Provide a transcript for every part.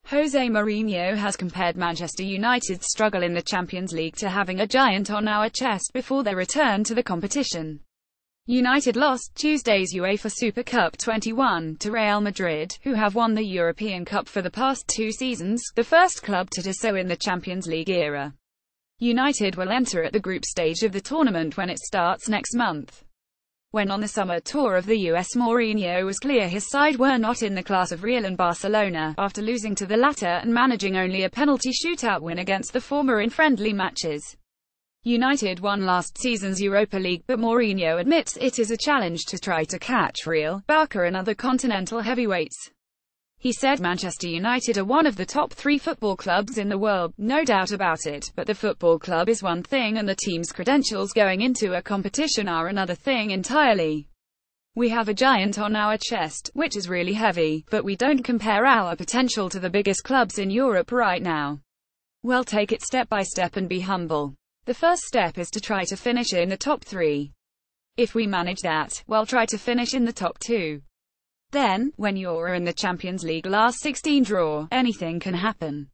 José Mourinho has compared Manchester United's struggle in the Champions League to having a giant on our chest before their return to the competition. United lost Tuesday's UEFA Super Cup 21 to Real Madrid, who have won the European Cup for the past 2 seasons, the first club to do so in the Champions League era. United will enter at the group stage of the tournament when it starts next month. When on the summer tour of the US, Mourinho was clear his side were not in the class of Real and Barcelona, after losing to the latter and managing only a penalty shootout win against the former in friendly matches. United won last season's Europa League, but Mourinho admits it is a challenge to try to catch Real, Barca and other continental heavyweights. He said Manchester United are one of the top 3 football clubs in the world, no doubt about it, but the football club is one thing and the team's credentials going into a competition are another thing entirely. We have a giant on our chest, which is really heavy, but we don't compare our potential to the biggest clubs in Europe right now. We'll take it step by step and be humble. The first step is to try to finish in the top 3. If we manage that, we'll try to finish in the top 2. Then, when you're in the Champions League last 16 draw, anything can happen.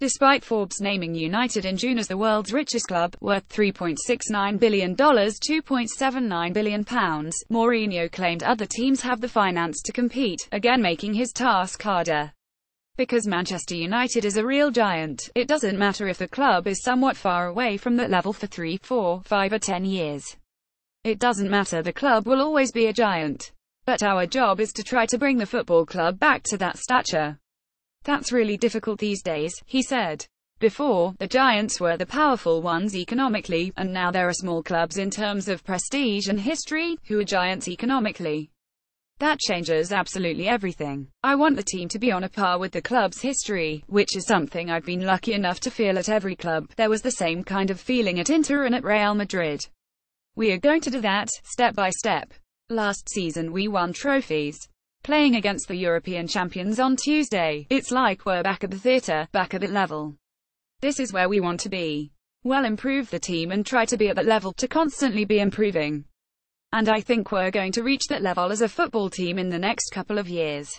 Despite Forbes naming United in June as the world's richest club, worth $3.69 billion, £2.79 billion, Mourinho claimed other teams have the finance to compete, again making his task harder. Because Manchester United is a real giant, it doesn't matter if the club is somewhat far away from that level for 3, 4, 5 or 10 years. It doesn't matter, the club will always be a giant. But our job is to try to bring the football club back to that stature. That's really difficult these days, he said. Before, the giants were the powerful ones economically, and now there are small clubs in terms of prestige and history, who are giants economically. That changes absolutely everything. I want the team to be on a par with the club's history, which is something I've been lucky enough to feel at every club. There was the same kind of feeling at Inter and at Real Madrid. We are going to do that, step by step. Last season we won trophies. Playing against the European champions on Tuesday, it's like we're back at the theatre, back at that level. This is where we want to be. We'll improve the team and try to be at that level, to constantly be improving. And I think we're going to reach that level as a football team in the next couple of years.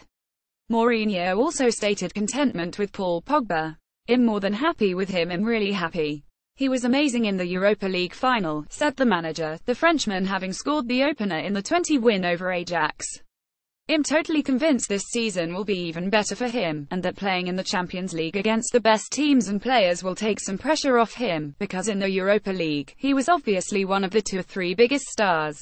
Mourinho also stated contentment with Paul Pogba. "I'm more than happy with him, I'm really happy. He was amazing in the Europa League final," said the manager, the Frenchman having scored the opener in the 20 win over Ajax. "I'm totally convinced this season will be even better for him, and that playing in the Champions League against the best teams and players will take some pressure off him, because in the Europa League, he was obviously one of the 2 or 3 biggest stars.